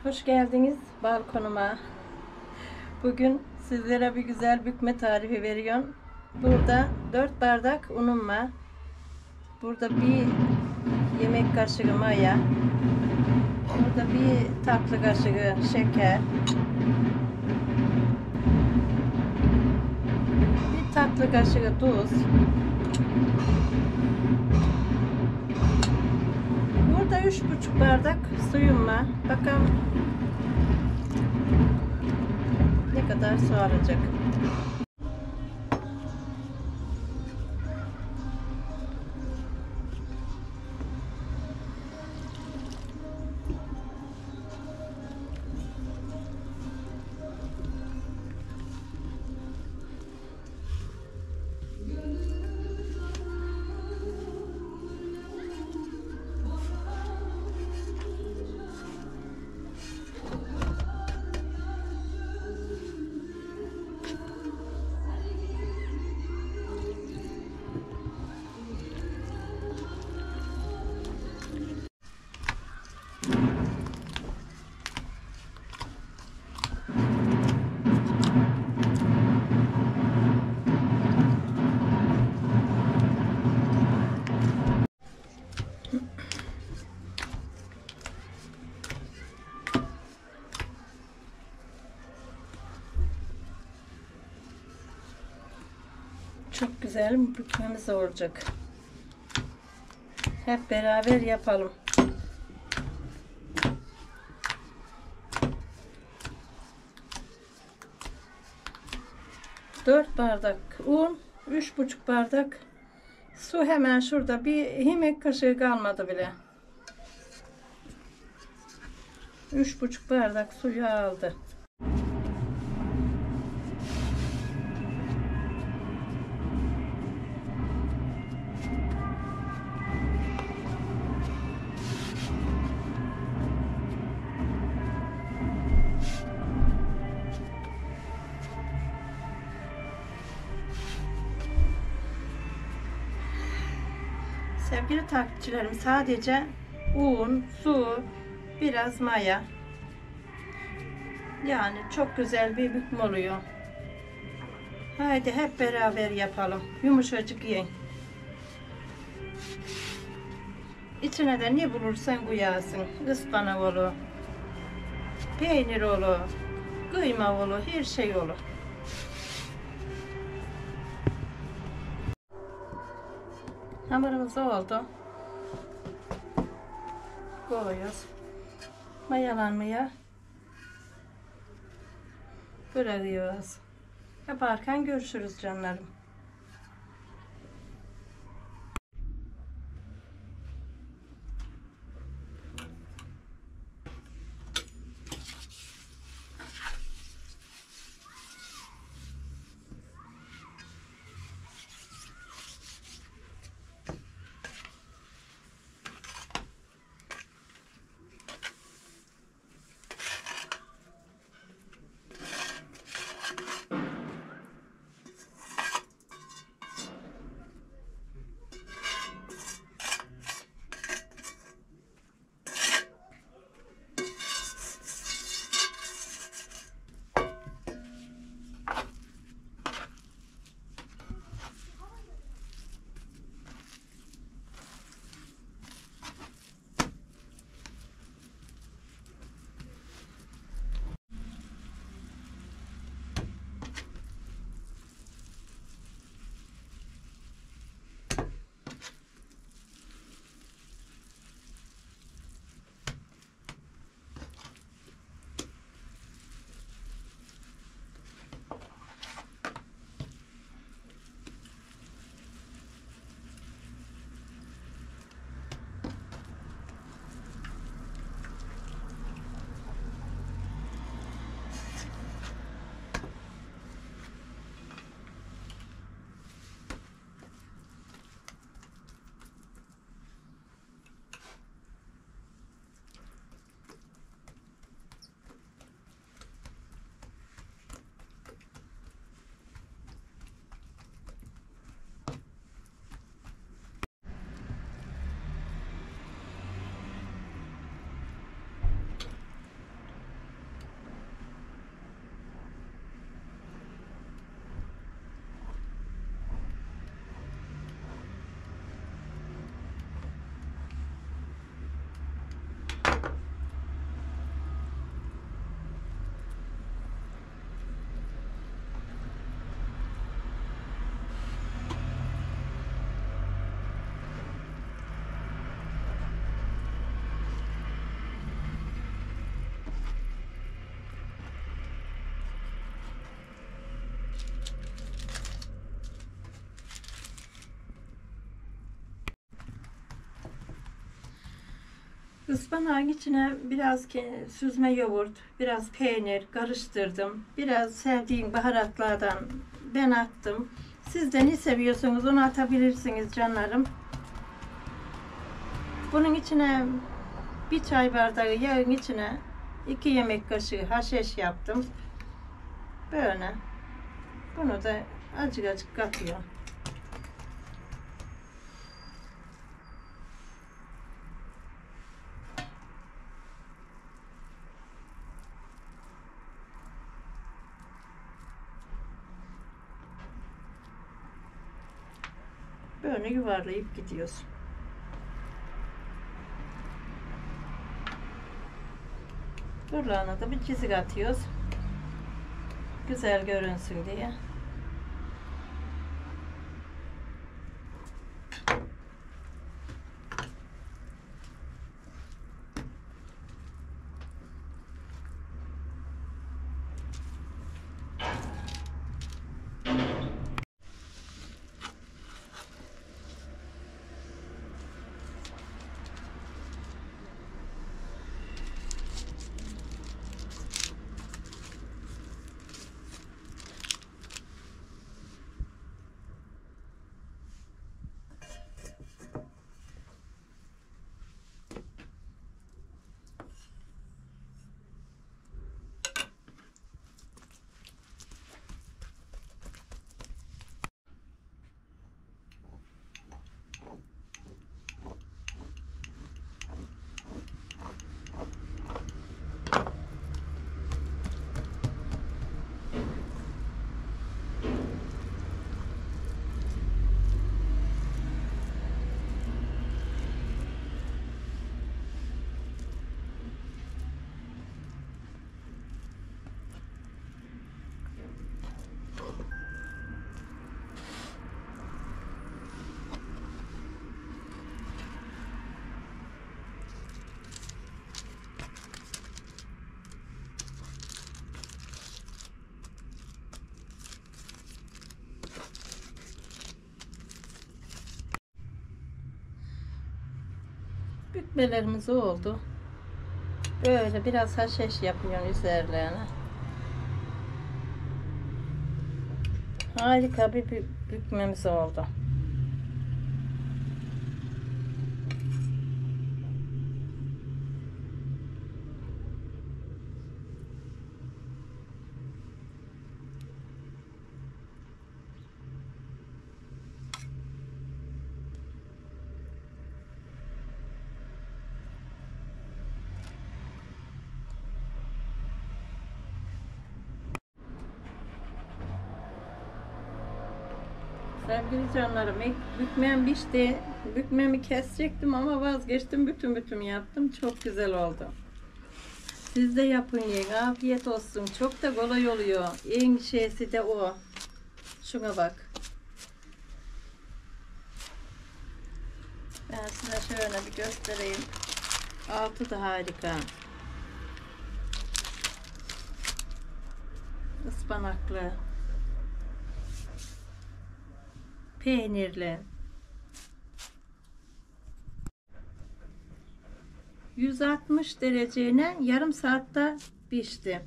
Hoş geldiniz balkonuma. Bugün sizlere bir güzel bükme tarifi veriyorum. Burada 4 bardak unum var. Burada bir yemek kaşığı maya. Burada bir tatlı kaşığı şeker. Bir tatlı kaşığı tuz. Burada 3,5 bardak suyum var. Bakalım ne kadar su alacak. Çok güzel bükmemiz olacak. Hep beraber yapalım. 4 bardak un, 3,5 bardak su, hemen şurada bir yemek kaşığı kalmadı bile. 3,5 bardak suyu aldı. Sevgili takipçilerim, sadece un, su, biraz maya. Yani çok güzel bir bükme oluyor. Haydi hep beraber yapalım. Yumuşacık yiyin. İçine de ne bulursan koyarsın. Ispanak olur, peynir olur, kıyma olur, her şey olur. Hamurumuz oldu. Koyuyoruz. Mayalanmaya bırakıyoruz. Yaparken görüşürüz canlarım. Ispanağın içine biraz süzme yoğurt, biraz peynir karıştırdım. Biraz sevdiğim baharatlardan ben attım. Siz de ne seviyorsunuz onu atabilirsiniz canlarım. Bunun içine bir çay bardağı yağın içine 2 yemek kaşığı haşhaş yaptım. Böyle. Bunu da acık acık katıyorum. Böyle yuvarlayıp gidiyoruz. Buralarına da bir çizik atıyoruz. Güzel görünsün diye. Bükmelerimiz oldu. Böyle biraz haşhaş yapıyorum üzerlerine. Harika bir bükmemiz oldu. Sevgili canlarım, bükmem pişti. Bükmemi kesecektim ama vazgeçtim. Bütün yaptım. Çok güzel oldu. Siz de yapın yiyin. Afiyet olsun. Çok da kolay oluyor. En şeysi de o. Şuna bak. Ben size şöyle bir göstereyim. Altı da harika. Ispanaklı. Peynirli. 160 dereceye yarım saatte pişti.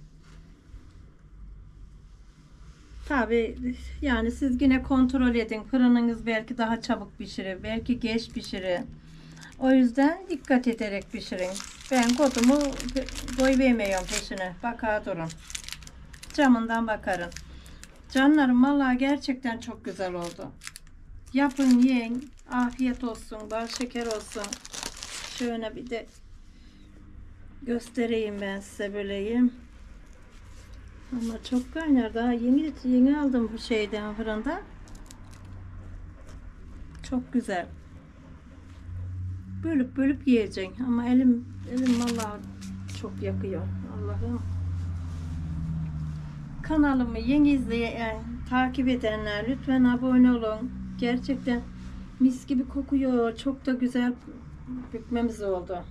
Tabi yani siz yine kontrol edin. Fırınınız belki daha çabuk pişirir. Belki geç pişirir. O yüzden dikkat ederek pişirin. Ben kodumu koy vermiyorum peşine. Bakar durun. Camından bakarım. Canlarım vallahi gerçekten çok güzel oldu. Yapın yiyin. Afiyet olsun. Bal şeker olsun. Şöyle bir de göstereyim ben size böyleyim. Ama çok kaynar. Daha yeni aldım bu şeyden fırında. Çok güzel. Bölüp yiyeceksin. Ama elim vallahi çok yakıyor. Allah'ım. Kanalımı yeni izleyen, takip edenler lütfen abone olun. Gerçekten mis gibi kokuyor. Çok da güzel bükmemiz oldu.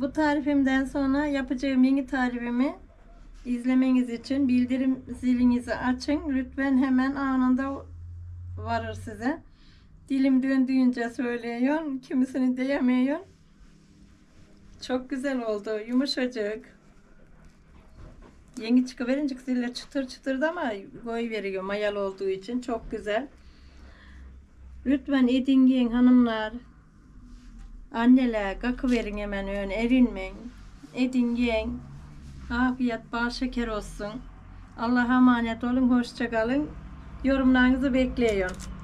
Bu tarifimden sonra yapacağım yeni tarifimi izlemeniz için bildirim zilinizi açın. Lütfen hemen anında varır size. Dilim döndüğünce söylüyorsun, kimisini diyemiyorsun. Çok güzel oldu, yumuşacık. Yeni çıkıverince zille çıtır çıtırdı ama koy veriyor mayalı olduğu için çok güzel. Lütfen edin yiyin hanımlar. Anneler kakıverin hemen öyle erinmeyin. Edin yiyin. Afiyet bal şeker olsun. Allah'a emanet olun, hoşça kalın. Yorumlarınızı bekliyorum.